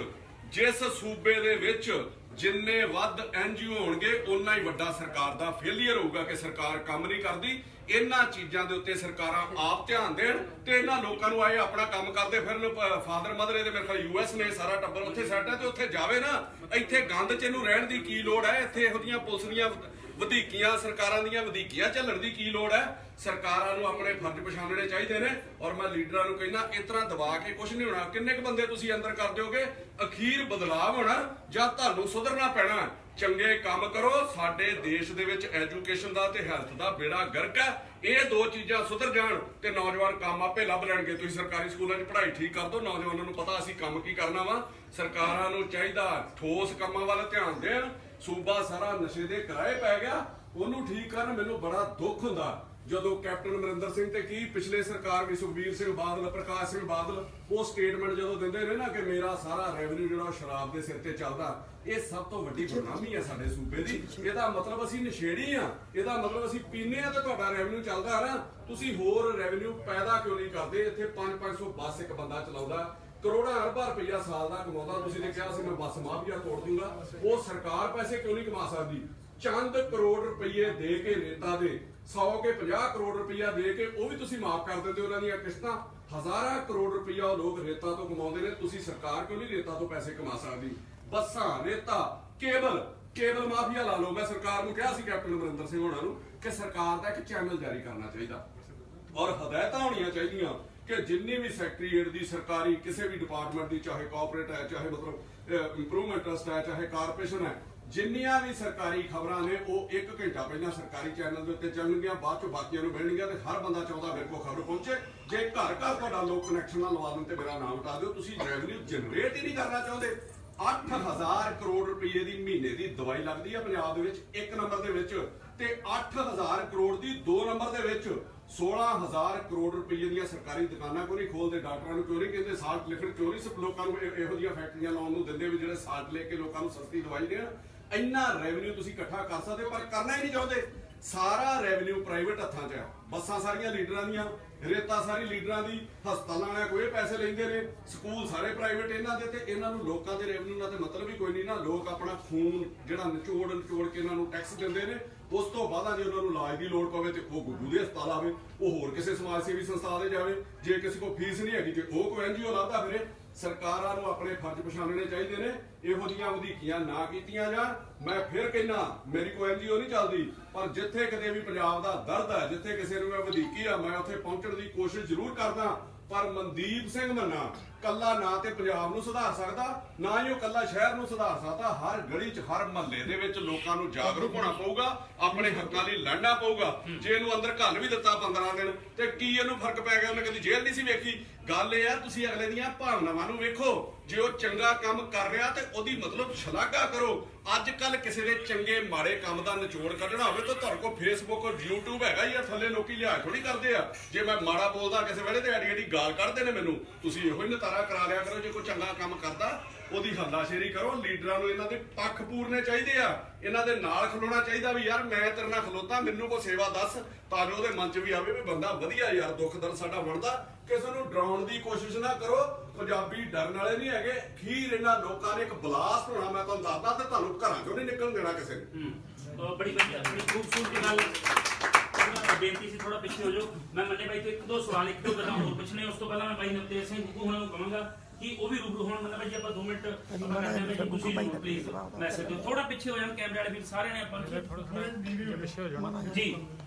ਜਿਸ ਸੂਬੇ ਦੇ ਵਿੱਚ ਜਿੰਨੇ ਵੱਧ NGO ਹੋਣਗੇ, ਓਨਾ ਹੀ ਵੱਡਾ ਸਰਕਾਰ ਦਾ ਫੇਲੀਅਰ ਹੋਊਗਾ ਕਿ ਸਰਕਾਰ ਕੰਮ ਨਹੀਂ ਕਰਦੀ। ਇਹਨਾਂ ਚੀਜ਼ਾਂ ਦੇ ਉੱਤੇ ਸਰਕਾਰਾਂ ਆਪ ਧਿਆਨ ਦੇਣ ਤੇ ਇਹਨਾਂ ਲੋਕਾਂ ਨੂੰ ਆਏ ਆਪਣਾ ਕੰਮ ਕਰਦੇ ਫਿਰਨ। ਫਾਦਰ ਮਦਰ ਇਹਦੇ ਮੇਰੇ ਖਿਆਲ US ਨੇ, ਸਾਰਾ ਟੱਬਰ ਉੱਥੇ ਸੈੱਟ ਹੈ ਤੇ ਉੱਥੇ ਜਾਵੇ ਨਾ। ਇੱਥੇ ਗੰਦ 'ਚ ਇਹਨੂੰ ਰਹਿਣ ਦੀ ਕੀ ਲੋੜ ਹੈ? ਇੱਥੇ ਇਹੋ ਜਿਹੀਆਂ ਪੁਲਿਸ ਦੀਆਂ ਵਧੀਕੀਆਂ, ਸਰਕਾਰਾਂ ਦੀਆਂ ਵਧੀਕੀਆਂ ਝੱਲਣ ਦੀ ਕੀ ਲੋੜ ਹੈ? ਸਰਕਾਰਾਂ ਨੂੰ ਆਪਣੇ ਫਰਜ਼ ਪਛਾਣਨੇ ਚਾਹੀਦੇ ਨੇ। ਔਰ ਮੈਂ ਲੀਡਰਾਂ ਨੂੰ ਕਹਿੰਦਾ, ਇਸ ਤਰ੍ਹਾਂ ਦਬਾ ਕੇ ਕੁਝ ਨਹੀਂ ਹੋਣਾ। ਕਿੰਨੇ ਕੁ ਬੰਦੇ ਤੁਸੀਂ ਅੰਦਰ ਕਰ ਦਿਓਗੇ? ਅਖੀਰ ਬਦਲਾਵ ਹੋਣਾ ਜਾਂ ਤੁਹਾਨੂੰ ਸੁਧਰਨਾ ਪੈਣਾ। ਚੰਗੇ ਕੰਮ ਕਰੋ। ਸਾਡੇ ਦੇਸ਼ ਦੇ ਵਿੱਚ ਐਜੂਕੇਸ਼ਨ ਦਾ ਤੇ ਹੈਲਥ ਦਾ ਬੇੜਾ ਗਰਕ ਹੈ। ਇਹ ਦੋ ਚੀਜ਼ਾਂ ਸੁਧਰ ਜਾਣ ਤੇ ਨੌਜਵਾਨ ਕੰਮ ਆਪੇ ਲੱਭ ਲੈਣਗੇ। ਤੁਸੀਂ ਸਰਕਾਰੀ ਸਕੂਲਾਂ 'ਚ ਪੜ੍ਹਾਈ ਠੀਕ ਕਰ ਦਿਓ, ਨੌਜਵਾਨਾਂ ਨੂੰ ਪਤਾ ਅਸੀਂ ਕੰਮ ਕੀ ਕਰਨਾ ਵਾ। ਸਰਕਾਰਾਂ ਨੂੰ ਚਾਹੀਦਾ ਠੋਸ ਕੰਮਾਂ ਵੱਲ ਧਿਆਨ ਦੇਣ। ਸੂਬਾ ਸਾਰਾ ਨਸ਼ੇ ਦੇ ਕਿਰਾਏ ਪੈ ਗਿਆ, ਉਹਨੂੰ ਠੀਕ ਕਰਨ। ਮੈਨੂੰ ਬੜਾ ਦੁੱਖ ਹੁੰਦਾ ਜਦੋਂ ਕੈਪਟਨ ਅਮਰਿੰਦਰ ਸਿੰਘ ਤੇ ਕੀ ਪਿਛਲੇ ਸਰਕਾਰ ਵੀ ਸੁਖਬੀਰ ਸਿੰਘ ਬਾਦਲ, ਪ੍ਰਕਾਸ਼ ਸਿੰਘ ਬਾਦਲ ਉਹ ਸਟੇਟਮੈਂਟ ਜਦੋਂ ਦਿੰਦੇ ਨੇ ਨਾ ਕਿ ਮੇਰਾ ਸਾਰਾ ਰੈਵਨਿਊ ਜਿਹੜਾ ਸ਼ਰਾਬ ਦੇ ਸਿਰ ਤੇ ਚੱਲਦਾ। ਇਹ ਸਭ ਤੋਂ ਵੱਡੀ ਬਦਨਾਮੀ ਹੈ ਸਾਡੇ ਸੂਬੇ ਦੀ। ਇਹਦਾ ਮਤਲਬ ਅਸੀਂ ਨਸ਼ੇੜੀ ਆ, ਇਹਦਾ ਮਤਲਬ ਅਸੀਂ ਪੀਨੇ ਆ ਤੇ ਤੁਹਾਡਾ ਰੈਵਨਿਊ ਚੱਲਦਾ ਨਾ। ਤੁਸੀਂ ਹੋਰ ਰੈਵਨਿਊ ਪੈਦਾ ਕਿਉਂ ਨਹੀਂ ਕਰਦੇ? ਇੱਥੇ 500 ਬੱਸ ਇੱਕ ਬੰਦਾ ਚਲਾਉਂਦਾ, ਕਰੋੜਾਂ ਅਰਬਾਂ ਰੁਪਈਆ ਸਾਲ ਦਾ ਕਮਾਉਂਦਾ। ਤੁਸੀਂ ਨੇ ਕਿਹਾ ਸੀ ਮੈਂ ਬੱਸ ਮਾਫੀਆ ਤੋੜ ਦੂੰਗਾ, ਉਹ ਸਰਕਾਰ ਪੈਸੇ ਕਿਉਂ ਨਹੀਂ ਕਮਾ ਸਕਦੀ? ਚੰਦ ਕਰੋੜ ਰੁਪਏ ਦੇ ਕੇ ਰੇਤਾ ਦੇ 100 ਕੇ 50 ਕਰੋੜ ਰੁਪਈਆ ਦੇ ਕੇ ਉਹ ਵੀ ਤੁਸੀਂ ਮਾਫ ਕਰ ਦਿੰਦੇ ਉਹਨਾਂ ਦੀਆਂ ਕਿਸ਼ਤਾਂ। ਹਜ਼ਾਰਾਂ ਕਰੋੜ ਰੁਪਈਆ ਉਹ ਲੋਕ ਰੇਤਾ ਤੋਂ ਕਮਾਉਂਦੇ ਨੇ, ਤੁਸੀਂ ਸਰਕਾਰ ਕਿਉਂ ਨਹੀਂ ਰੇਤਾ ਤੋਂ ਪੈਸੇ ਕਮਾ ਸਕਦੀ? ਬੱਸਾਂ, ਰੇਤਾ, ਕੇਬਲ ਮਾਫੀਆ ਲਾ ਲਓ। ਮੈਂ ਸਰਕਾਰ ਨੂੰ ਕਿਹਾ ਸੀ ਕੈਪਟਨ ਅਮਰਿੰਦਰ ਸਿੰਘ ਹੋਣਾ ਨੂੰ ਕਿ ਸਰਕਾਰ ਦਾ ਇੱਕ ਚੈਨਲ ਜਾਰੀ ਕਰਨਾ ਚਾਹੀਦਾ ਔਰ ਹਦਾਇਤਾਂ ਹੋਣੀਆਂ ਚਾਹੀਦੀਆਂ ਕਿ ਜਿੰਨੀ ਵੀ ਸੈਕਟਰੀਏਟ ਦੀ ਸਰਕਾਰੀ ਕਿਸੇ ਵੀ ਡਿਪਾਰਟਮੈਂਟ ਦੀ, ਚਾਹੇ ਕਾਰਪੋਰੇਟ ਹੈ, ਚਾਹੇ ਮਤਲਬ ਇੰਪਰੂਵਮੈਂਟ ਟਰਸਟ ਹੈ, ਚਾਹੇ ਕਾਰਪੋਰੇਸ਼ਨ ਹੈ, ਜਿੰਨੀਆਂ ਵੀ ਸਰਕਾਰੀ ਖਬਰਾਂ ਨੇ ਉਹ 1 ਘੰਟਾ ਪਹਿਲਾਂ ਸਰਕਾਰੀ ਚੈਨਲ ਦੇ ਉੱਤੇ ਚੱਲਣਗੀਆਂ, ਬਾਅਦ ਚੋਂ ਬਾਕੀਆਂ ਨੂੰ ਮਿਲਣਗੀਆਂ ਤੇ ਹਰ ਬੰਦਾ ਚਾਹੁੰਦਾ ਮੇਰੇ ਕੋਲ ਖਬਰ ਪਹੁੰਚੇ। ਜੇ ਘਰ ਤੁਹਾਡਾ ਲੋਕ ਕਨੈਕਸ਼ਨ ਨਾਲ ਲਵਾ ਦੇਣ ਤੇ ਮੇਰਾ ਨਾਮ ਹਟਾ ਦਿਓ। ਤੁਸੀਂ ਰੈਵਨਿਊ ਜਨਰੇਟ ਹੀ ਨਹੀਂ ਕਰਨਾ ਚਾਹੁੰਦੇ। 8000 ਕਰੋੜ ਰੁਪਏ ਦੀ ਮਹੀਨੇ ਦੀ ਦਵਾਈ ਲੱਗਦੀ ਹੈ ਪੰਜਾਬ ਦੇ ਵਿੱਚ 1 ਨੰਬਰ ਦੇ ਵਿੱਚ, ਤੇ 8000 ਕਰੋੜ ਦੀ 2 ਨੰਬਰ ਦੇ ਵਿੱਚ। 16000 ਕਰੋੜ ਰੁਪਏ ਦੀਆਂ ਸਰਕਾਰੀ ਦੁਕਾਨਾਂ ਕਿਉਂ ਨਹੀਂ ਖੋਲਦੇ? ਡਾਕਟਰਾਂ ਨੂੰ ਕਿਉਂ ਨਹੀਂ ਕਹਿੰਦੇ ਸਾਲਟ ਲਿਖਣ? ਕਿਉਂ ਨਹੀਂ ਲੋਕਾਂ ਨੂੰ ਇਹੋ ਜਿਹੀਆਂ ਫੈਕਟਰੀਆਂ ਲਾਉਣ ਨੂੰ ਦਿੰਦੇ ਵੀ ਜਿਹੜੇ ਸਾਲਟ ਲੈ ਕੇ ਲੋਕਾਂ ਨੂੰ ਸਸਤੀ ਦਵਾਈ ਦੇਣ? ਇੰਨਾ ਰੈਵਨਿਊ ਤੁਸੀਂ ਇਕੱਠਾ ਕਰ ਸਕਦੇ ਪਰ ਕਰਨਾ ਹੀ ਨਹੀਂ ਚਾਹੁੰਦੇ। ਸਾਰਾ ਰੈਵਨਿਊ ਪ੍ਰਾਈਵੇਟ ਹੱਥਾਂ 'ਚ ਆ। ਬੱਸਾਂ ਸਾਰੀਆਂ ਲੀਡਰਾਂ ਦੀਆਂ, ਰੇਤਾ ਸਾਰੀ ਲੀਡਰਾਂ ਦੀ, ਹਸਪਤਾਲਾਂ ਵਾਲਿਆਂ ਕੋਈ ਪੈਸੇ ਲੈਂਦੇ ਨੇ, ਸਕੂਲ ਸਾਰੇ ਪ੍ਰਾਈਵੇਟ ਇਹਨਾਂ ਦੇ, ਤੇ ਇਹਨਾਂ ਨੂੰ ਲੋਕਾਂ ਦੇ ਰੈਵਨਿਊ ਨਾਲ ਤੇ ਮਤਲਬ ਹੀ ਕੋਈ ਨਹੀਂ ਨਾ। ਲੋਕ ਆਪਣਾ ਖੂਨ ਜਿਹੜਾ ਨਿਚੋੜ ਕੇ ਇਹਨਾਂ ਨੂੰ ਟੈਕਸ ਦਿੰਦੇ ਨੇ। ਉਸ ਤੋਂ ਬਾਅਦ ਜੇ ਉਹਨਾਂ ਨੂੰ ਇਲਾਜ ਦੀ ਲੋੜ ਪਵੇ ਤੇ ਉਹ ਗੁੱਗੂ ਦੇ ਹਸਪਤਾਲ ਆਵੇ, ਉਹ ਹੋਰ ਕਿਸੇ ਸਮਾਜ ਸੇਵੀ ਸੰਸਥਾ ਦੇ ਜਾਵੇ। ਜੇ ਕਿਸੇ ਕੋਲ ਫੀਸ ਨਹੀਂ ਹੈਗੀ ਤੇ ਉਹ ਕੋਈ NGO ਲੱਭਦਾ ਫਿਰੇ। ਸਰਕਾਰਾਂ ਨੂੰ ਆਪਣੇ ਫਰਜ਼ ਪਛਾਣਨੇ ਚਾਹੀਦੇ ਨੇ, ਇਹੋ ਜਿਹੀਆਂ ਵਧੀਕੀਆਂ ਨਾ ਕੀਤੀਆਂ ਜਾਣ। ਮੈਂ ਫਿਰ ਕਹਿਣਾ ਮੇਰੀ ਕੋਈ NGO ਨਹੀਂ ਚੱਲਦੀ, ਪਰ ਜਿੱਥੇ ਕਿਤੇ ਵੀ ਪੰਜਾਬ ਦਾ ਦਰਦ ਹੈ, ਜਿੱਥੇ ਕਿਸੇ ਨੂੰ ਮੈਂ ਵਧੀਕੀ ਆ, ਮੈਂ ਉੱਥੇ ਪਹੁੰਚਣ ਦੀ ਕੋਸ਼ਿਸ਼ ਜ਼ਰੂਰ ਕਰਦਾ। ਪਰ ਮਨਦੀਪ ਸਿੰਘ ਮੰਨਾ ਕੱਲਾ ਨਾ ਤੇ ਪੰਜਾਬ ਨੂੰ ਸੁਧਾਰ ਸਕਦਾ, ਨਾ ਹੀ ਉਹ ਕੱਲਾ ਸ਼ਹਿਰ ਨੂੰ ਸੁਧਾਰ ਸਕਦਾ। ਹਰ ਗਲੀ 'ਚ, ਹਰ ਮਹੱਲੇ ਦੇ ਵਿੱਚ ਲੋਕਾਂ ਨੂੰ ਜਾਗਰੂਕ ਹੋਣਾ ਪਊਗਾ, ਆਪਣੇ ਹੱਕਾਂ ਲਈ ਲੜਨਾ ਪਊਗਾ। ਜੇ ਇਹਨੂੰ ਅੰਦਰ ਘੱਲ ਵੀ ਦਿੱਤਾ 15 ਦਿਨ ਤੇ ਕੀ ਇਹਨੂੰ ਫਰਕ ਪੈ ਗਿਆ? ਉਹਨੇ ਕਦੀ ਜੇਲ੍ਹ ਨਹੀਂ ਸੀ ਵੇਖੀ। ਗੱਲ ਇਹ ਆ ਤੁਸੀਂ ਅਗਲੇ ਦੀਆਂ ਭਾਵਨਾਵਾਂ ਨੂੰ ਵੇਖੋ। ਜੇ ਉਹ ਚੰਗਾ ਕੰਮ ਕਰ ਰਿਹਾ ਤੇ ਉਹਦੀ ਮਤਲਬ ਸ਼ਲਾਘਾ ਕਰੋ। ਅੱਜ ਕੱਲ ਕਿਸੇ ਦੇ ਚੰਗੇ ਮਾੜੇ ਕੰਮ ਦਾ ਨਿਚੋੜ ਕੱਢਣਾ ਹੋਵੇ ਤਾਂ ਤੁਹਾਡੇ ਕੋਲ ਫੇਸਬੁੱਕ ਔਰ YouTube ਹੈਗਾ ਹੀ ਆ। ਥੱਲੇ ਲੋਕੀ ਲਿਹਾਜ਼ ਥੋੜੀ ਕਰਦੇ ਆ। ਜੇ ਮੈਂ ਮਾੜਾ ਬੋਲਦਾ ਕਿਸੇ ਵੇਲੇ ਤੇ ਐਡੀ ਗਾਲ ਕੱਢਦੇ ਨੇ ਮੈਨੂੰ। ਤੁਸੀਂ ਇਹੋ ਹੀ ਨਤਾਰਾ ਕਰਾ ਲਿਆ ਕਰੋ। ਜੇ ਕੋਈ ਚੰਗਾ ਕੰਮ ਕਰਦਾ ਉਹਦੀ ਹੱਲਾਸ਼ੇਰੀ ਕਰੋ। ਲੀਡਰਾਂ ਨੂੰ ਇਹਨਾਂ ਦੇ ਪੱਖ ਪੂਰਨੇ ਚਾਹੀਦੇ ਆ, ਇਹਨਾਂ ਦੇ ਨਾਲ ਖਲੋਣਾ ਚਾਹੀਦਾ ਵੀ ਯਾਰ ਮੈਂ ਤੇਰੇ ਨਾਲ ਖਲੋਤਾ, ਮੈਨੂੰ ਕੋਈ ਸੇਵਾ ਦੱਸ, ਤਾਂ ਜੋ ਉਹਦੇ ਮਨ 'ਚ ਵੀ ਆਵੇ ਵੀ ਬੰਦਾ ਵਧੀਆ ਯਾਰ, ਦੁੱਖ ਦਰਦ ਸਾਡਾ ਬਣਦਾ। ਕਿਸੇ ਨੂੰ ਡਰਾਉਣ ਦੀ ਕੋਸ਼ਿਸ਼ ਨਾ ਕਰੋ। ਪੰਜਾਬੀ ਡਰਨ ਵਾਲੇ ਨਹੀਂ ਹੈਗੇ। ਖੀਰ ਇਹਨਾਂ ਲੋਕਾਂ ਨੇ ਇੱਕ ਬਲਾਸਟ ਹੋਣਾ ਮੈਂ ਤੁਹਾਨੂੰ ਦੱਸਦਾ, ਤੇ ਤੁਹਾਨੂੰ ਘਰਾਂ 'ਚੋਂ ਨਹੀਂ ਨਿਕਲਣ ਦੇਣਾ ਕਿਸੇ ਨੂੰ। ਬੜੀ ਵਧੀਆ, ਬੜੀ ਖੂਬਸੂਰਤ ਗੱਲ। ਬੇਨਤੀ ਸੀ ਥੋੜਾ ਪਿੱਛੇ ਹੋ ਜਾਓ। ਮੈਂ ਮੰਨੇ ਬਾਈ ਤੋਂ 1-2 ਸਵਾਲ, 1-2 ਗੱਲਾਂ ਹੋਰ ਪੁੱਛਣੇ। ਉਸ ਤੋਂ ਪਹਿਲਾਂ ਮੈਂ ਬਾਈ ਨਵਤੇਜ ਸਿੰਘ ਗੁੱਗੂ ਹੁਣਾਂ ਨੂੰ ਕਹਾਂਗਾ ਕਿ ਉਹ ਵੀ ਰੂਬਰੂ ਹੋਣ। ਮੰਨਾ ਬਾਈ ਜੀ ਆਪਾਂ 2 ਮਿੰਟ ਆਪਾਂ ਕਰਦੇ ਹਾਂ। ਤੁਸੀਂ ਜਰੂਰ ਪਲੀਜ਼ ਮੈਸੇਜ ਦਿਓ। ਥੋੜਾ ਪਿੱਛੇ ਹੋ ਜਾਣ ਕੈਮਰੇ ਵਾਲੇ ਵੀਰ ਸਾਰਿਆਂ ਨੇ। ਆਪਾਂ ਪਿੱਛੇ ਹੋ ਜਾਣਾ ਜੀ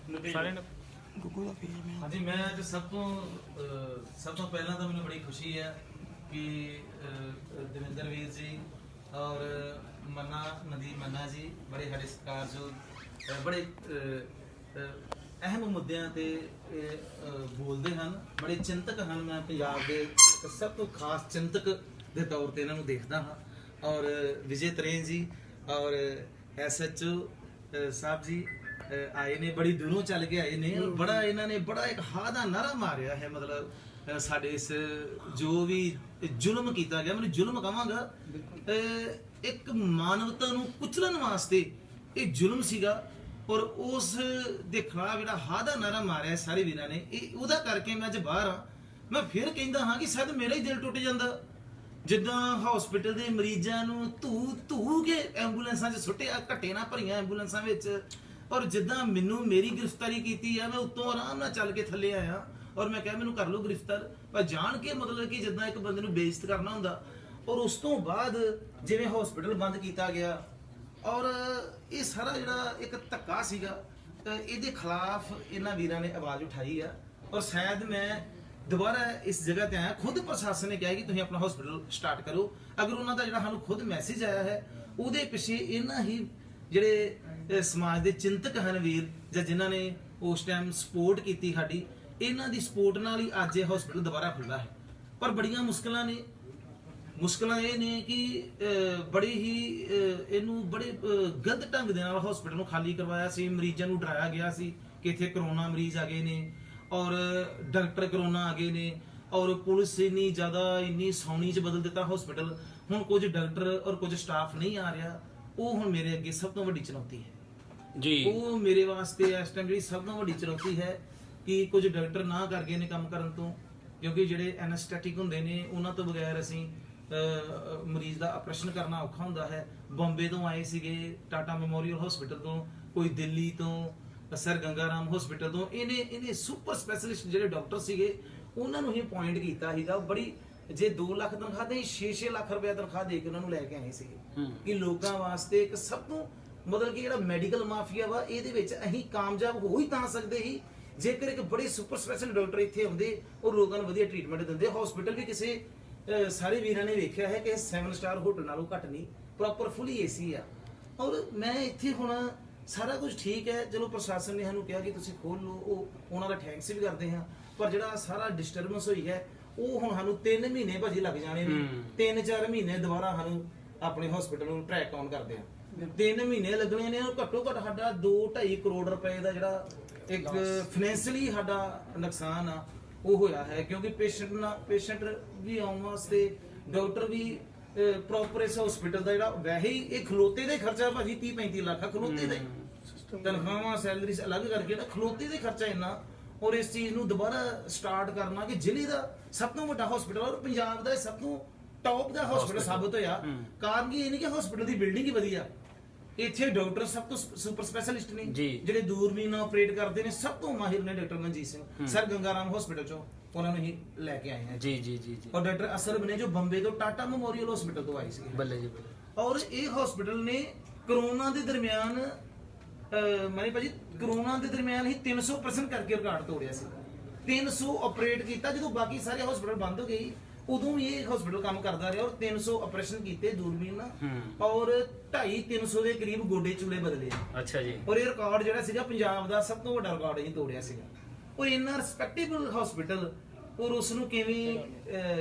ਸਾਰਿਆਂ ਨੇ। ਹਾਂਜੀ, ਮੈਂ ਅੱਜ ਸਭ ਤੋਂ ਪਹਿਲਾਂ ਤਾਂ ਮੈਨੂੰ ਬੜੀ ਖੁਸ਼ੀ ਹੈ ਕਿ ਦਵਿੰਦਰ ਵੀਰ ਜੀ ਔਰ ਨਦੀਪ ਮੰਨਾ ਜੀ ਬੜੇ ਸਾਡੇ ਸਤਿਕਾਰਯੋਗ, ਬੜੇ ਅਹਿਮ ਮੁੱਦਿਆਂ ਤੇ ਬੋਲਦੇ ਹਨ, ਬੜੇ ਚਿੰਤਕ ਹਨ। ਮੈਂ ਪੰਜਾਬ ਦੇ ਸਭ ਤੋਂ ਖਾਸ ਚਿੰਤਕ ਦੇ ਤੌਰ ਤੇ ਇਹਨਾਂ ਨੂੰ ਦੇਖਦਾ ਹਾਂ। ਔਰ ਵਿਜੇ ਤਰੇਨ ਜੀ ਔਰ SHO ਸਾਹਿਬ ਜੀ ਆਏ ਨੇ, ਬੜੀ ਦੂਰੋਂ ਚੱਲ ਕੇ ਆਏ ਨੇ। ਬੜਾ ਇਹਨਾਂ ਨੇ ਬੜਾ ਇੱਕ ਹਾ ਦਾ ਨਾਰਾ ਮਾਰਿਆ ਹੈ। ਮਤਲਬ ਸਾਡੇ ਇਸ ਜੋ ਵੀ ਜ਼ੁਲਮ ਕੀਤਾ ਗਿਆ, ਮੈਨੂੰ ਜ਼ੁਲਮ ਕਹਾਂਗਾ, ਇੱਕ ਮਾਨਵਤਾ ਨੂੰ ਕੁਚਲਣ ਵਾਸਤੇ ਇਹ ਜ਼ੁਲਮ ਸੀਗਾ। ਔਰ ਉਸ ਦੇ ਖਿਲਾਫ ਜਿਹੜਾ ਹਾ ਦਾ ਨਾਰਾ ਮਾਰਿਆ ਸਾਰੇ ਵੀਰਾਂ ਨੇ, ਇਹ ਉਹਦਾ ਕਰਕੇ ਮੈਂ ਅੱਜ ਬਾਹਰ ਆ। ਮੈਂ ਫਿਰ ਕਹਿੰਦਾ ਹਾਂ ਕਿ ਸ਼ਾਇਦ ਮੇਰਾ ਹੀ ਦਿਲ ਟੁੱਟ ਜਾਂਦਾ। ਜਿੱਦਾਂ ਹਸਪੀਟਲ ਦੇ ਮਰੀਜ਼ਾਂ ਨੂੰ ਧੂ ਕੇ ਐਂਬੂਲੈਂਸਾਂ 'ਚ ਸੁੱਟਿਆ, ਘੱਟੇ ਨਾਲ ਭਰੀਆਂ ਐਂਬੂਲੈਂਸਾਂ ਵਿੱਚ। ਔਰ ਜਿੱਦਾਂ ਮੇਰੀ ਗ੍ਰਿਫਤਾਰੀ ਕੀਤੀ ਆ, ਮੈਂ ਉੱਤੋਂ ਆਰਾਮ ਨਾਲ ਚੱਲ ਕੇ ਥੱਲੇ ਆਇਆ ਔਰ ਮੈਂ ਕਿਹਾ ਮੈਨੂੰ ਕਰ ਲਓ ਗ੍ਰਿਫਤਾਰ। ਪਰ ਜਾਣ ਕੇ ਮਤਲਬ ਕਿ ਜਿੱਦਾਂ ਇੱਕ ਬੰਦੇ ਨੂੰ ਬੇਇੱਜ਼ਤ ਕਰਨਾ ਹੁੰਦਾ। ਔਰ ਉਸ ਤੋਂ ਬਾਅਦ ਜਿਵੇਂ ਹਸਪੀਟਲ ਬੰਦ ਕੀਤਾ ਗਿਆ ਔਰ ਇਹ ਸਾਰਾ ਜਿਹੜਾ ਇੱਕ ਧੱਕਾ ਸੀਗਾ, ਇਹਦੇ ਖਿਲਾਫ ਇਹਨਾਂ ਵੀਰਾਂ ਨੇ ਆਵਾਜ਼ ਉਠਾਈ ਆ। ਔਰ ਸ਼ਾਇਦ ਮੈਂ ਦੁਬਾਰਾ ਇਸ ਜਗ੍ਹਾ ਤੇ ਆਇਆ। ਖੁਦ ਪ੍ਰਸ਼ਾਸਨ ਨੇ ਕਿਹਾ ਕਿ ਤੁਸੀਂ ਆਪਣਾ ਹਸਪੀਟਲ ਸਟਾਰਟ ਕਰੋ। ਅਗਰ ਉਹਨਾਂ ਦਾ ਜਿਹੜਾ ਸਾਨੂੰ ਖੁਦ ਮੈਸੇਜ ਆਇਆ ਹੈ ਉਹਦੇ ਪਿੱਛੇ ਇਹਨਾਂ ਹੀ ਜਿਹੜੇ ਸਮਾਜ ਦੇ ਚਿੰਤਕ ਹਨ ਵੀਰ, ਜਾਂ ਜਿਨ੍ਹਾਂ ਨੇ ਉਸ ਟਾਈਮ ਸਪੋਰਟ ਕੀਤੀ ਸਾਡੀ, ਇਹਨਾਂ ਦੀ ਸਪੋਰਟ ਨਾਲ ਹੀ ਅੱਜ ਇਹ ਹਸਪੀਟਲ ਦੁਬਾਰਾ ਖੁੱਲ੍ਹਾ ਹੈ। ਪਰ ਬੜੀਆਂ ਮੁਸ਼ਕਲਾਂ ਨੇ। ਮੁਸ਼ਕਲਾਂ ਇਹ ਨੇ ਕਿ ਬੜੀ ਹੀ ਇਹਨੂੰ ਬੜੇ ਗਲਤ ਢੰਗ ਦੇ ਨਾਲ ਹਸਪੀਟਲ ਨੂੰ ਖਾਲੀ ਕਰਵਾਇਆ ਸੀ। ਮਰੀਜ਼ਾਂ ਨੂੰ ਡਰਾਇਆ ਗਿਆ ਸੀ ਕਿ ਇੱਥੇ ਕਰੋਨਾ ਮਰੀਜ਼ ਆ ਗਏ ਨੇ ਔਰ ਡਾਕਟਰ ਕਰੋਨਾ ਆ ਗਏ ਨੇ, ਔਰ ਪੁਲਿਸ ਇੰਨੀ ਸੌਣੀ 'ਚ ਬਦਲ ਦਿੱਤਾ ਹਸਪੀਟਲ। ਹੁਣ ਕੁਝ ਡਾਕਟਰ ਔਰ ਕੁਝ ਸਟਾਫ ਨਹੀਂ ਆ ਰਿਹਾ। ਉਹ ਹੁਣ ਮੇਰੇ ਅੱਗੇ ਸਭ ਤੋਂ ਵੱਡੀ ਚੁਣੌਤੀ ਹੈ ਜੀ। ਉਹ ਮੇਰੇ ਵਾਸਤੇ ਇਸ ਟਾਈਮ ਜਿਹੜੀ ਸਭ ਤੋਂ ਵੱਡੀ ਚੁਣੌਤੀ ਹੈ ਕਿ ਕੁਝ ਡਾਕਟਰ ਨਾ ਕਰ ਗਏ ਨੇ ਕੰਮ ਕਰਨ ਤੋਂ, ਕਿਉਂਕਿ ਜਿਹੜੇ ਐਨਸਥੈਟਿਕ ਹੁੰਦੇ ਨੇ ਉਹਨਾਂ ਤੋਂ ਬਗੈਰ ਅਸੀਂ ਮਰੀਜ਼ ਦਾ ਆਪਰੇਸ਼ਨ ਕਰਨਾ ਔਖਾ ਹੁੰਦਾ ਹੈ। ਬੰਬੇ ਤੋਂ ਆਏ ਸੀਗੇ, ਟਾਟਾ ਮੈਮੋਰੀਅਲ ਹਸਪੀਟਲ ਤੋਂ, ਕੋਈ ਦਿੱਲੀ ਤੋਂ, ਸਰ ਗੰਗਾ ਰਾਮ ਹਸਪੀਟਲ ਤੋਂ। ਇਹਨੇ ਸੁਪਰ ਸਪੈਸ਼ਲਿਸਟ ਜਿਹੜੇ ਡਾਕਟਰ ਸੀਗੇ ਉਹਨਾਂ ਨੂੰ ਹੀ ਅਪਾਇੰਟ ਕੀਤਾ ਸੀਗਾ। ਬੜੀ ਜੇ 2 ਲੱਖ ਤਨਖਾਹ ਦੇ 6 ਲੱਖ ਰੁਪਏ ਤਨਖਾਹ ਦੇ ਕੇ ਉਹਨਾਂ ਨੂੰ ਲੈ ਕੇ ਆਏ ਸੀਗੇ ਕਿ ਲੋਕਾਂ ਵਾਸਤੇ ਇੱਕ ਸਭ ਤੋਂ ਮਤਲਬ ਕਿ ਜਿਹੜਾ ਮੈਡੀਕਲ ਮਾਫੀਆ ਵਾ ਇਹਦੇ ਵਿੱਚ ਅਸੀਂ ਕਾਮਯਾਬ ਹੋ ਹੀ ਤਾਂ ਸਕਦੇ ਸੀ ਜੇਕਰ ਇੱਕ ਬੜੇ ਸੁਪਰ ਸਪੈਸ਼ਲ ਡਾਕਟਰ ਇੱਥੇ ਆਉਂਦੇ ਔਰ ਲੋਕਾਂ ਨੂੰ ਵਧੀਆ ਟ੍ਰੀਟਮੈਂਟ ਦਿੰਦੇ। ਹਸਪੀਟਲ ਵੀ ਕਿਸੇ ਸਾਰੇ ਵੀਰਾਂ ਨੇ ਵੇਖਿਆ ਹੈ ਕਿ 7 ਸਟਾਰ ਹੋਟਲ ਨਾਲੋਂ ਘੱਟ ਨਹੀਂ, ਪ੍ਰੋਪਰ ਫੁੱਲੀ ਏਸੀ ਆ। ਔਰ ਮੈਂ ਇੱਥੇ ਹੁਣ ਸਾਰਾ ਕੁਝ ਠੀਕ ਹੈ, ਚਲੋ ਪ੍ਰਸ਼ਾਸਨ ਨੇ ਸਾਨੂੰ ਕਿਹਾ ਕਿ ਤੁਸੀਂ ਖੋਲ ਲਓ, ਉਹ ਉਹਨਾਂ ਦਾ ਥੈਂਕਸ ਵੀ ਕਰਦੇ ਹਾਂ। ਪਰ ਜਿਹੜਾ ਸਾਰਾ ਡਿਸਟਰਬੈਂਸ ਹੋਈ ਹੈ ਉਹ ਹੁਣ ਸਾਨੂੰ 3 ਮਹੀਨੇ ਭਾਜੀ ਲੱਗ ਜਾਣੇ ਨੇ। 3-4 ਮਹੀਨੇ ਦੁਬਾਰਾ ਸਾਨੂੰ ਆਪਣੇ ਹਸਪੀਟਲ ਨੂੰ ਟਰੈਕ ਆਨ ਕਰਦੇ ਆ। 3 ਮਹੀਨੇ ਲੱਗਣੇ ਨੇ। ਘੱਟੋ ਘੱਟ ਸਾਡਾ 2-2.5 ਕਰੋੜ ਰੁਪਏ ਦਾ ਜਿਹੜਾ ਇੱਕ ਫਾਈਨੈਂਸ਼ੀਅਲੀ ਸਾਡਾ ਨੁਕਸਾਨ ਆ ਉਹ ਹੋਇਆ ਹੈ, ਕਿਉਂਕਿ ਪੇਸ਼ੈਂਟ ਵੀ ਆਉਣ ਵਾਸਤੇ ਡਾਕਟਰ ਵੀ ਪ੍ਰੋਪਰ ਇਸ ਹਸਪੀਟਲ ਦਾ ਜਿਹੜਾ ਵੈਸੇ ਹੀ ਇਹ ਖਲੋਤੇ ਦੇ ਖਰਚਾ ਭਾਜੀ 30-35 ਲੱਖ ਆ ਖਲੋਤੇ ਦੇ। ਤਨਖਾਹਾਂ ਸੈਲਰੀਜ਼ ਅਲੱਗ ਕਰਕੇ ਨਾ ਖਲੋਤੇ ਦੇ ਖਰਚਾ ਇੰਨਾ। ਔਰ ਇਸ ਚੀਜ਼ ਨੂੰ ਦੁਬਾਰਾ ਸਟਾਰਟ ਕਰਨਾ ਕਿ ਜ਼ਿਲ੍ਹੇ ਦਾ ਸਭ ਤੋਂ ਵੱਡਾ ਹਸਪੀਟਲ ਔਰ ਪੰਜਾਬ ਦਾ ਸਭ ਤੋਂ ਟੌਪ ਦਾ ਹਸਪੀਟਲ ਸਾਬਤ ਹੋਇਆ। ਕਾਰਨ ਕੀ ਇਹ ਨਹੀਂ ਕਿ ਹਸਪੀਟਲ ਦੀ ਬਿਲਡਿੰਗ ਹੀ ਵਧੀਆ, ਇੱਥੇ ਡਾਕਟਰ ਸਭ ਤੋਂ ਸੁਪਰ ਸਪੈਸ਼ਲਿਸਟ ਨੇ ਜਿਹੜੇ ਦੂਰਬੀਨ ਆਪਰੇਟ ਕਰਦੇ ਨੇ, ਸਭ ਤੋਂ ਮਾਹਿਰ ਨੇ doctor Manjeet Singh sir Ganga Ram hospital ਚੋਂ, ਉਹਨਾਂ ਨੂੰ ਹੀ ਲੈ ਕੇ ਆਏ ਹਾਂ ਜੀ ਜੀ ਜੀ। ਔਰ ਡਾਕਟਰ ਅਸਰਬ ਨੇ ਜੋ ਬੰਬੇ ਤੋਂ ਟਾਟਾ ਮੈਮੋਰੀਅਲ ਹਸਪੀਟਲ ਤੋਂ ਆਏ ਸੀ। ਬੱਲੇ ਜੀ। ਔਰ ਇਹ ਹਸਪੀਟਲ ਨੇ ਕਰੋਨਾ ਦੇ ਦਰਮਿਆਨ ਮਾਨੀ ਭਾਜੀ ਕਰੋਨਾ ਦੇ ਦਰਮਿਆਨ ਹੀ 300% ਕਰਕੇ ਰਿਕਾਰਡ ਤੋੜਿਆ ਸੀ। 300 ਆਪਰੇਟ ਕੀਤਾ ਜਦੋਂ ਬਾਕੀ ਸਾਰੇ ਹਸਪੀਟਲ ਬੰਦ ਹੋ ਗਏ, ਉਦੋਂ ਵੀ ਇਹ ਹਸਪੀਟਲ ਕੰਮ ਕਰਦਾ ਰਿਹਾ ਔਰ 300 ਆਪਰੇਸ਼ਨ ਕੀਤੇ ਦੂਰਬੀਨ ਨਾਲ ਔਰ 250-300 ਦੇ ਕਰੀਬ ਗੋਡੇ ਚੂਲੇ ਬਦਲੇ। ਅੱਛਾ ਜੀ। ਔਰ ਇਹ ਰਿਕਾਰਡ ਜਿਹੜਾ ਸੀਗਾ ਪੰਜਾਬ ਦਾ ਸਭ ਤੋਂ ਵੱਡਾ ਰਿਕਾਰਡ ਹੀ ਤੋੜਿਆ ਸੀਗਾ। ਔਰ ਇੰਨਾ ਰਿਸਪੈਕਟੇਬਲ ਹਸਪੀਟਲ ਔਰ ਉਸ ਨੂੰ ਕਿਵੇਂ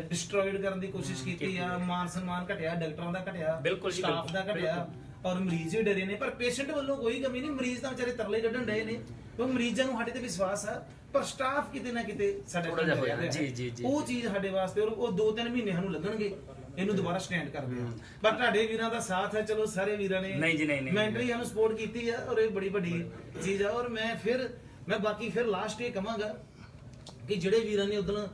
ਡਿਸਟਰੋਇਡ ਕਰਨ ਦੀ ਕੋਸ਼ਿਸ਼ ਕੀਤੀ ਆ। ਮਾਨ ਸਨਮਾਨ ਘਟਿਆ, ਡਾਕਟਰਾਂ ਦਾ ਘਟਿਆ, ਸਟਾਫ ਦਾ ਘਟਿਆ ਔਰ ਮਰੀਜ਼ ਵੀ ਡਰੇ ਨੇ। ਪਰ ਪੇਸ਼ੈਂਟ ਵੱਲੋਂ ਕੋਈ ਕਮੀ ਨਹੀਂ, ਮਰੀਜ਼ ਤਾਂ ਵਿਚਾਰੇ ਤਰਲੇ ਕੱਢਣ ਡਏ ਨੇ। ਉਹ ਮਰੀਜ਼ਾਂ ਨੂੰ ਸਾਡੇ ਤੇ ਵਿਸ਼ਵਾਸ ਆ, ਪਰ ਸਟਾਫ ਕਿਤੇ ਨਾ ਕਿਤੇ ਸਾਡੇ ਜੀ ਜੀ ਜੀ ਉਹ ਚੀਜ਼ ਸਾਡੇ ਵਾਸਤੇ। ਔਰ ਉਹ 2-3 ਮਹੀਨੇ ਸਾਨੂੰ ਲੱਗਣਗੇ ਇਹਨੂੰ ਦੁਬਾਰਾ ਸਟੈਂਡ ਕਰਦੇ ਆ। ਪਰ ਤੁਹਾਡੇ ਵੀਰਾਂ ਦਾ ਸਾਥ ਹੈ, ਚਲੋ ਸਾਰੇ ਵੀਰਾਂ ਨੇ ਮੈਂਟਲੀ ਸਾਨੂੰ ਸਪੋਰਟ ਕੀਤੀ ਆ ਔਰ ਇਹ ਬੜੀ ਵੱਡੀ ਚੀਜ਼ ਆ। ਔਰ ਮੈਂ ਬਾਕੀ ਫਿਰ ਲਾਸਟ ਇਹ ਕਹਾਂਗਾ ਕਿ ਜਿਹੜੇ ਵੀਰਾਂ ਨੇ ਉਦੋਂ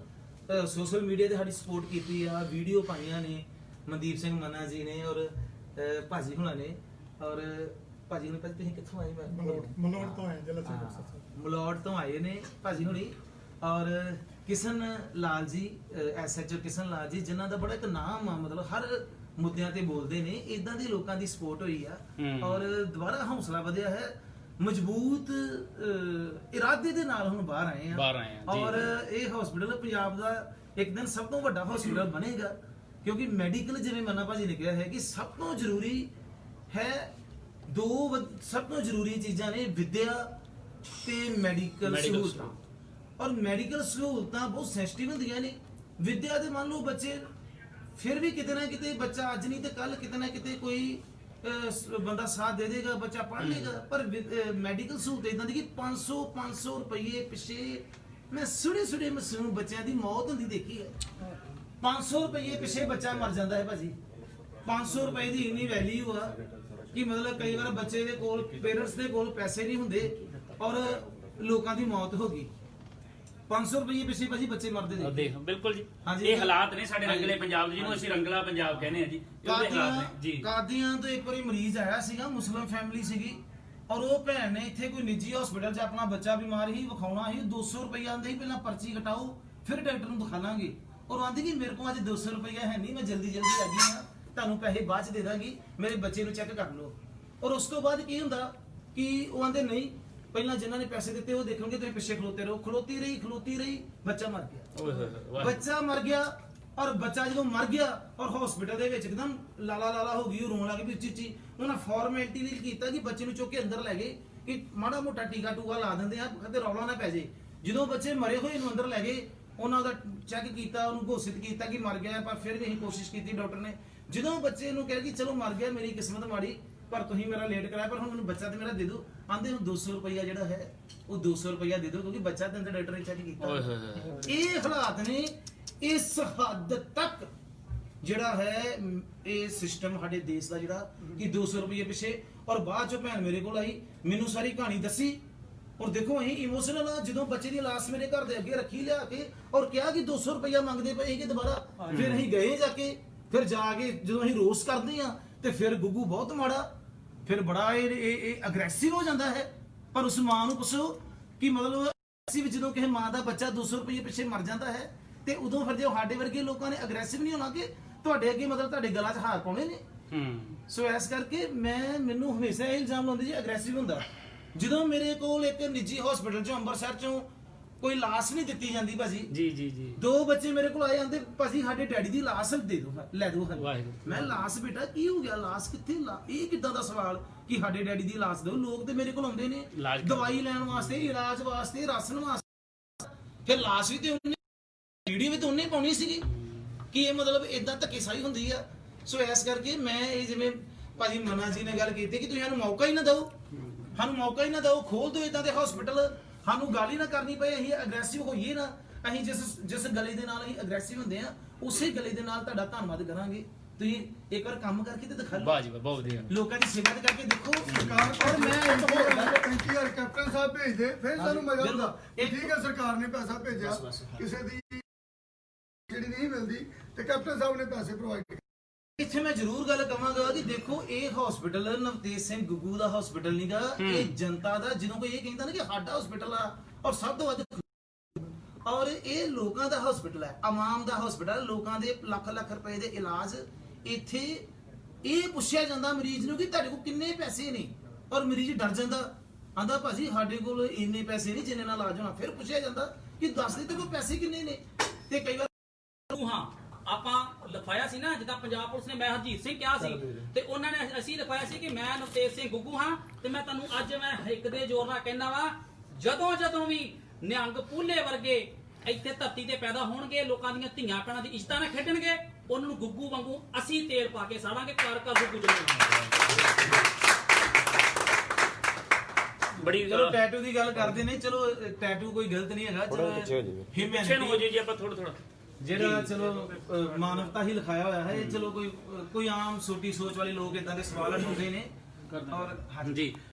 ਸੋਸ਼ਲ ਮੀਡੀਆ ਤੇ ਸਾਡੀ ਸਪੋਰਟ ਕੀਤੀ ਆ, ਵੀਡੀਓ ਪਾਈਆਂ ਨੇ, ਮਨਦੀਪ ਸਿੰਘ ਮੰਨਾ ਜੀ ਨੇ ਔਰ ਭਾਜੀ ਹੁਣਾਂ ਨੇ। ਔਰ ਭਾਜੀ ਨੂੰ ਤੁਸੀਂ ਕਿੱਥੋਂ ਆਏ? ਮਲੋੜ ਤੋਂ ਆਏ, ਜ਼ਿਲ੍ਹਾ ਸਿਰਸਾ। ਮਲੋੜ ਤੋਂ ਆਏ ਨੇ ਭਾਜੀ ਹੁਣੀ ਔਰ ਕਿਸ਼ਨ ਲਾਲ ਜੀ, SHO ਕਿਸ਼ਨ ਲਾਲ ਜੀ, ਜਿਨ੍ਹਾਂ ਦਾ ਬੜਾ ਇੱਕ ਨਾਮ ਆ, ਮਤਲਬ ਹਰ ਮੁੱਦਿਆਂ ਤੇ ਬੋਲਦੇ ਨੇ। ਇਦਾਂ ਦੇ ਲੋਕਾਂ ਦੀ ਸਪੋਰਟ ਹੋਈ ਆ ਔਰ ਦੁਬਾਰਾ ਹੌਸਲਾ ਵਧਿਆ ਹੈ। ਮਜ਼ਬੂਤ ਇਰਾਦੇ ਦੇ ਨਾਲ ਹੁਣ ਬਾਹਰ ਆਏ ਆ ਔਰ ਇਹ ਹਸਪੀਟਲ ਪੰਜਾਬ ਦਾ ਇੱਕ ਦਿਨ ਸਭ ਤੋਂ ਵੱਡਾ ਹਸਪੀਟਲ ਬਣੇਗਾ, ਕਿਉਂਕਿ ਮੈਡੀਕਲ ਜਿਵੇਂ ਮੰਨਾ ਭਾਜੀ ਨੇ ਕਿਹਾ ਹੈ ਕਿ ਸਭ ਤੋਂ ਜ਼ਰੂਰੀ ਹੈ ਸਭ ਤੋਂ ਜ਼ਰੂਰੀ ਚੀਜ਼ਾਂ ਨੇ ਵਿਦਿਆ ਤੇ ਮੈਡੀਕਲ ਸਹੂਲਤਾਂ। ਔਰ ਮੈਡੀਕਲ ਸਹੂਲਤਾਂ ਬਹੁਤ ਸੈਂਸਿਟਿਵ ਹੁੰਦੀਆਂ ਨੇ। ਵਿਦਿਆ ਦੇ ਮੰਨ ਲਓ ਬੱਚੇ ਫਿਰ ਵੀ ਕਿਤੇ ਨਾ ਕਿਤੇ ਬੱਚਾ ਅੱਜ ਨਹੀਂ ਤੇ ਕੱਲ ਕਿਤੇ ਨਾ ਕਿਤੇ ਕੋਈ ਬੰਦਾ ਸਾਥ ਦੇ ਦੇਗਾ, ਬੱਚਾ ਪੜ੍ਹ ਲੇਗਾ। ਪਰ ਮੈਡੀਕਲ ਸਹੂਲਤ ਇਦਾਂ ਦੀ ਕਿ 500 ਰੁਪਏ ਪਿੱਛੇ ਮੈਂ ਸੁੜੇ ਮਾਸੂਮ ਬੱਚਿਆਂ ਦੀ ਮੌਤ ਹੁੰਦੀ ਦੇਖੀ ਹੈ। 500 ਰੁਪਏ ਪਿੱਛੇ ਬੱਚਾ ਮਰ ਜਾਂਦਾ ਹੈ ਭਾਜੀ। 500 ਰੁਪਏ ਦੀ ਇੰਨੀ ਵੈਲਿਊ ਆ ਕਿ ਮਤਲਬ ਕਈ ਵਾਰ ਬੱਚੇ ਦੇ ਕੋਲ ਪੇਰੈਂਟਸ ਦੇ ਕੋਲ ਪੈਸੇ ਨਹੀਂ ਹੁੰਦੇ ਔਰ ਲੋਕਾਂ ਦੀ ਮੌਤ ਹੋ ਗਈ। 500 ਰੁਪਏ ਪਿੱਛੇ ਭਾਜੀ ਬੱਚੇ ਮਰਦੇ ਦੇਖ। ਬਿਲਕੁਲ ਜੀ, ਇਹ ਹਾਲਾਤ ਨੇ ਸਾਡੇ ਰੰਗਲੇ ਪੰਜਾਬ ਦੇ, ਜਿਹਨੂੰ ਅਸੀਂ ਰੰਗਲਾ ਪੰਜਾਬ ਕਹਿੰਦੇ ਆ ਜੀ। ਕਾਦੀਆਂ ਤੋਂ ਇੱਕ ਵਾਰੀ ਮਰੀਜ਼ ਆਇਆ ਸੀਗਾ, ਮੁਸਲਿਮ ਫੈਮਿਲੀ ਸੀਗੀ ਔਰ ਉਹ ਭੈਣ ਨੇ ਇੱਥੇ ਕੋਈ ਨਿੱਜੀ ਹਸਪੀਟਲ 'ਚ ਆਪਣਾ ਬੱਚਾ ਬਿਮਾਰ ਹੀ ਵਿਖਾਉਣਾ ਸੀ। 200 ਰੁਪਏ ਆਂਦੇ ਸੀ, ਪਹਿਲਾਂ ਪਰਚੀ ਕਟਾਓ ਫਿਰ ਡਾਕਟਰ ਨੂੰ ਦਿਖਾ ਲਾਂਗੇ। ਔਰ ਆਂਦੀ ਕਿ ਮੇਰੇ ਕੋਲ ਅੱਜ 200 ਰੁਪਏ ਹੈ ਨਹੀਂ, ਮੈਂ ਜਲਦੀ ਆ ਗਈ ਹਾਂ, ਤੁਹਾਨੂੰ ਪੈਸੇ ਬਾਅਦ 'ਚ ਦੇ ਦਾਂਗੀ, ਮੇਰੇ ਬੱਚੇ ਨੂੰ ਚੈੱਕ ਕਰ ਲਓ। ਔਰ ਉਸ ਤੋਂ ਬਾਅਦ ਕੀ ਹੁੰਦਾ ਕਿ ਉਹ ਆਂਦੇ ਨਹੀਂ, ਪਹਿਲਾਂ ਜਿਨ੍ਹਾਂ ਨੇ ਪੈਸੇ ਦਿੱਤੇ ਉਹ ਦੇਖਣਗੇ, ਤੁਸੀਂ ਪਿੱਛੇ ਖਲੋਤੇ ਰਹੋ। ਖਲੋਤੀ ਰਹੀ, ਬੱਚਾ ਮਰ ਗਿਆ। ਬੱਚਾ ਮਰ ਗਿਆ ਔਰ ਬੱਚਾ ਜਦੋਂ ਮਰ ਗਿਆ ਔਰ ਹਸਪੀਟਲ ਦੇ ਵਿੱਚ ਇੱਕਦਮ ਲਾਲਾ ਲਾਲਾ ਹੋ ਗਈ, ਉਹ ਰੋਣ ਲੱਗ ਪਈ ਉੱਚੀ ਉੱਚੀ। ਉਹਨਾਂ ਫਾਰਮੈਲਿਟੀ ਲਈ ਕੀਤਾ ਕਿ ਬੱਚੇ ਨੂੰ ਚੁੱਕ ਕੇ ਅੰਦਰ ਲੈ ਗਏ ਕਿ ਮਾੜਾ ਮੋਟਾ ਟੀਕਾ ਟੂਕਾ ਲਾ ਦਿੰਦੇ ਆ ਕਦੇ ਰੌਲਾ ਨਾ ਪੈ ਜੇ। ਜਦੋਂ ਬੱਚੇ ਮਰੇ ਹੋਏ ਨੂੰ ਅੰਦਰ ਲੈ ਗਏ, ਉਹਨਾਂ ਦਾ ਚੈੱਕ ਕੀਤਾ, ਉਹਨੂੰ ਘੋਸ਼ਿਤ ਕੀਤਾ ਕਿ ਮਰ ਗਿਆ, ਪਰ ਫਿਰ ਵੀ ਅਸੀਂ ਕੋਸ਼ਿਸ਼ ਕੀਤੀ ਡਾਕਟਰ ਨੇ। ਜਦੋਂ ਬੱਚੇ ਨੂੰ ਕਿਹਾ ਕਿ ਚਲੋ ਮਰ ਗਿਆ, ਮੇਰੀ ਕਿਸਮਤ ਮਾੜੀ, ਪਰ ਤੁਸੀਂ ਮੇਰਾ ਲੇਟ ਕਰਾਇਆ, ਪਰ ਹੁਣ ਮੈਨੂੰ ਬੱਚਾ ਤੇ ਮੇਰਾ ਦੇ ਦਿਓ। ਆਂਦੇ ਹੁਣ 200 ਰੁਪਇਆ ਜਿਹੜਾ ਹੈ ਉਹ 200 ਰੁਪਇਆ ਦੇ ਦਿਓ, ਕਿਉਂਕਿ ਬੱਚਾ ਤੇ ਅੰਦਰ ਡਾਕਟਰ ਨੇ ਚੈੱਕ ਕੀਤਾ। ਇਹ ਹਾਲਾਤ ਨੇ, ਇਸ ਹੱਦ ਤੱਕ ਜਿਹੜਾ ਹੈ ਇਹ ਸਿਸਟਮ ਸਾਡੇ ਦੇਸ਼ ਦਾ ਜਿਹੜਾ ਕਿ 200 ਰੁਪਏ ਪਿੱਛੇ। ਔਰ ਬਾਅਦ ਚੋਂ ਭੈਣ ਮੇਰੇ ਕੋਲ ਆਈ, ਮੈਨੂੰ ਸਾਰੀ ਕਹਾਣੀ ਦੱਸੀ। ਔਰ ਦੇਖੋ ਅਸੀਂ ਇਮੋਸ਼ਨਲ ਆ, ਜਦੋਂ ਬੱਚੇ ਦੀ ਲਾਸ਼ ਮੇਰੇ ਘਰ ਦੇ ਅੱਗੇ ਰੱਖੀ ਲਿਆ ਕੇ ਔਰ ਕਿਹਾ ਕਿ 200 ਰੁਪਇਆ ਮੰਗਦੇ ਪਏ ਕਿ ਦੁਬਾਰਾ। ਫਿਰ ਅਸੀਂ ਗਏ ਜਾ ਕੇ, ਫਿਰ ਜਾ ਕੇ ਜਦੋਂ ਅਸੀਂ ਰੋਸ ਕਰਦੇ ਆ ਤੇ ਫਿਰ ਗੁੱਗੂ ਬਹੁਤ ਮਾੜਾ, ਫਿਰ ਬੜਾ ਇਹ ਅਗਰੈਸਿਵ ਹੋ ਜਾਂਦਾ ਹੈ। ਪਰ ਉਸ ਮਾਂ ਨੂੰ ਪੁੱਛੋ ਕਿ ਮਤਲਬ ਅਸੀਂ ਵੀ ਜਦੋਂ ਕਿਸੇ ਮਾਂ ਦਾ ਬੱਚਾ 200 ਰੁਪਏ ਪਿੱਛੇ ਮਰ ਜਾਂਦਾ ਹੈ ਤੇ ਉਦੋਂ ਫਿਰ ਜੇ ਸਾਡੇ ਵਰਗੇ ਲੋਕਾਂ ਨੇ ਅਗਰੈਸਿਵ ਨਹੀਂ ਹੋਣਾ ਕਿ ਤੁਹਾਡੇ ਅੱਗੇ ਮਤਲਬ ਤੁਹਾਡੇ ਗਲਾਂ 'ਚ ਹਾਰ ਪਾਉਣੇ ਨੇ। ਸੋ ਇਸ ਕਰਕੇ ਮੈਨੂੰ ਹਮੇਸ਼ਾ ਇਹ ਇਲਜ਼ਾਮ ਲਾਉਂਦੇ ਜੀ ਅਗਰੈਸਿਵ ਹੁੰਦਾ। ਜਦੋਂ ਮੇਰੇ ਕੋਲ ਇੱਕ ਨਿੱਜੀ ਹਸਪੀਟਲ ਚੋਂ ਅੰਮ੍ਰਿਤਸਰ ਚੋਂ ਕੋਈ ਲਾਸ਼ ਨਹੀਂ ਦਿੱਤੀ ਜਾਂਦੀ ਭਾਜੀ, ਜੀ 2 ਬੱਚੇ ਮੇਰੇ ਕੋਲ ਆਏ ਜਾਂਦੇ, ਭਾਜੀ ਸਾਡੇ ਡੈਡੀ ਦੀ ਲਾਸ਼ ਦੇ ਦਿਓ, ਲੈ ਦਿਓ। ਮੈਂ ਲਾਸ਼ ਬੇਟਾ ਕੀ ਹੋ ਗਿਆ, ਲਾਸ਼ ਕਿੱਥੇ, ਇਹ ਕਿੱਦਾਂ ਦਾ ਸਵਾਲ ਕਿ ਸਾਡੇ ਡੈਡੀ ਦੀ ਲਾਸ਼ ਦਿਓ। ਲੋਕ ਤੇ ਮੇਰੇ ਕੋਲ ਆਉਂਦੇ ਨੇ ਦਵਾਈ ਲੈਣ ਵਾਸਤੇ, ਇਲਾਜ ਵਾਸਤੇ, ਰਾਸ਼ਨ ਵਾਸਤੇ, ਫਿਰ ਲਾਸ਼ ਵੀ ਤੇ ਉਹਨੇ ਵੀਡੀਓ ਵੀ ਤਾਂ ਉਹਨੇ ਪਾਉਣੀ ਸੀਗੀ ਕਿ ਇਹ ਮਤਲਬ ਇਦਾਂ ਧੱਕੇਸ਼ਾਹੀ ਹੁੰਦੀ ਆ। ਸੋ ਇਸ ਕਰਕੇ ਮੈਂ ਇਹ ਜਿਵੇਂ ਭਾਜੀ ਮਨਾ ਜੀ ਨੇ ਗੱਲ ਕੀਤੀ ਕਿ ਤੁਸੀਂ ਸਾਨੂੰ ਮੌਕਾ ਹੀ ਨਾ ਦਿਓ, ਸਾਨੂੰ ਮੌਕਾ ਹੀ ਨਾ ਦਿਓ, ਖੋਲ ਦਿਓ ਇਦਾਂ ਦੇ ਹਸਪੀਟਲ, ਸਾਨੂੰ ਗੱਲ ਹੀ ਨਾ ਕਰਨੀ ਪਏ, ਅਸੀਂ ਅਗਰੈਸਿਵ ਹੋਈਏ ਨਾ। ਅਸੀਂ ਜਿਸ ਗਲੇ ਦੇ ਨਾਲ ਅਸੀਂ ਅਗਰੈਸਿਵ ਹੁੰਦੇ ਆ, ਉਸੇ ਗਲੇ ਦੇ ਨਾਲ ਤੁਹਾਡਾ ਧੰਨਵਾਦ ਕਰਾਂਗੇ। ਤੁਸੀਂ ਇੱਕ ਵਾਰ ਕੰਮ ਕਰਕੇ ਤੇ ਦਿਖਾ ਲਓ, ਵਾਹ ਜੀ ਵਾਹ, ਬਹੁਤ ਵਧੀਆ। ਲੋਕਾਂ ਦੀ ਸੇਵਾ ਕਰਕੇ ਦੇਖੋ। ਸਰਕਾਰ ਔਰ ਮੈਂ ਇੱਕ ਹੋਰ ਗੱਲ, 35000 ਕੈਪਟਨ ਸਾਹਿਬ ਭੇਜਦੇ, ਫਿਰ ਸਾਨੂੰ ਮਜ਼ਾ ਆਉਂਦਾ। ਬਿਲਕੁਲ। ਠੀਕ ਹੈ, ਸਰਕਾਰ ਨੇ ਪੈਸਾ ਭੇਜਿਆ, ਕਿਸੇ ਦੀ ਜਿਹੜੀ ਨਹੀਂ ਮਿਲਦੀ ਤੇ ਕੈਪਟਨ ਸਾਹਿਬ ਨੇ ਪੈਸੇ ਪ੍ਰੋਵਾਈਡ ਕੀਤੇ। ਇੱਥੇ ਮੈਂ ਜ਼ਰੂਰ ਗੱਲ ਕਵਾਂਗਾ ਕਿ ਦੇਖੋ ਇਹ ਹਸਪੀਟਲ ਨਵਤੇਜ ਸਿੰਘ ਗੁੱਗੂ ਦਾ ਹਸਪੀਟਲ ਨਹੀਂਗਾ, ਇਹ ਜਨਤਾ ਦਾ। ਜਦੋਂ ਕੋਈ ਇਹ ਕਹਿੰਦਾ ਨਾ ਕਿ ਸਾਡਾ ਹਸਪੀਟਲ ਆ ਔਰ ਸਭ ਤੋਂ ਵੱਧ, ਔਰ ਇਹ ਲੋਕਾਂ ਦਾ ਹਸਪੀਟਲ ਹੈ, ਆਵਾਮ ਦਾ ਹਸਪੀਟਲ, ਲੋਕਾਂ ਦੇ ਲੱਖ ਲੱਖ ਰੁਪਏ ਦੇ ਇਲਾਜ। ਇੱਥੇ ਇਹ ਪੁੱਛਿਆ ਜਾਂਦਾ ਮਰੀਜ਼ ਨੂੰ ਕਿ ਤੁਹਾਡੇ ਕੋਲ ਕਿੰਨੇ ਪੈਸੇ ਨੇ, ਔਰ ਮਰੀਜ਼ ਡਰ ਜਾਂਦਾ, ਆਂਦਾ ਭਾਜੀ ਸਾਡੇ ਕੋਲ ਇੰਨੇ ਪੈਸੇ ਨਹੀਂ ਜਿੰਨੇ ਨਾਲ ਇਲਾਜ ਹੋਣਾ। ਫਿਰ ਪੁੱਛਿਆ ਜਾਂਦਾ ਕਿ ਦੱਸ ਦੇ ਤੇ ਕੋਲ ਪੈਸੇ ਕਿੰਨੇ ਨੇ, ਤੇ ਕਈ ਵਾਰ ਹਾਂ ਆਪਾਂ ਲਿਖਾਇਆ ਸੀ ਨਾ, ਜਿੱਦਾਂ ਪੰਜਾਬ ਪੁਲਿਸ ਨੇ ਮੈਂ ਹਰਜੀਤ ਸਿੰਘ ਕਿਹਾ ਸੀ ਤੇ ਉਹਨਾਂ ਨੇ ਅਸੀਂ ਲਿਖਾਇਆ ਸੀ ਕਿ ਮੈਂ ਨਵਤੇਜ ਸਿੰਘ ਗੁੱਗੂ ਹਾਂ। ਤੇ ਮੈਂ ਤੁਹਾਨੂੰ ਅੱਜ ਮੈਂ ਇੱਕ ਦੇ ਜ਼ੋਰ ਨਾਲ ਕਹਿੰਦਾ ਵਾ, ਜਦੋਂ ਵੀ ਨਿਹੰਗ ਪੂਲੇ ਵਰਗੇ ਇੱਥੇ ਧਰਤੀ ਤੇ ਪੈਦਾ ਹੋਣਗੇ, ਲੋਕਾਂ ਦੀਆਂ ਧੀਆਂ ਭੈਣਾਂ ਦੀ ਇੱਜ਼ਤਾਂ ਨਾਲ ਖੇਡਣਗੇ, ਉਹਨਾਂ ਨੂੰ ਗੁੱਗੂ ਵਾਂਗੂ ਅਸੀਂ ਤੇਲ ਪਾ ਕੇ ਸਾੜਾਂਗੇ। ਕਰ ਗੁੱਗੂ ਬੜੀ ਚਲੋ ਟੈਟੂ ਦੀ ਗੱਲ ਕਰਦੇ ਨੇ, ਚਲੋ ਟੈਟੂ ਕੋਈ ਗਲਤ ਨਹੀਂ ਹੈਗਾ, ਚਲੋ ਪਿੱਛੇ ਨੂੰ ਹੋ ਜੇ ਜੀ ਆਪਾਂ ਥੋੜਾ ਜਿਹੜਾ ਚਲੋ ਮਾਨਵਤਾ ਹੀ ਲਿਖਾਇਆ ਹੋਇਆ ਹੈ। ਚਲੋ ਕੋਈ ਆਮ ਛੋਟੀ ਸੋਚ ਵਾਲੇ ਲੋਕ ਇਦਾਂ ਦੇ ਸਵਾਲ ਉਠਾਉਂਦੇ ਨੇ। ਔਰ ਜੀ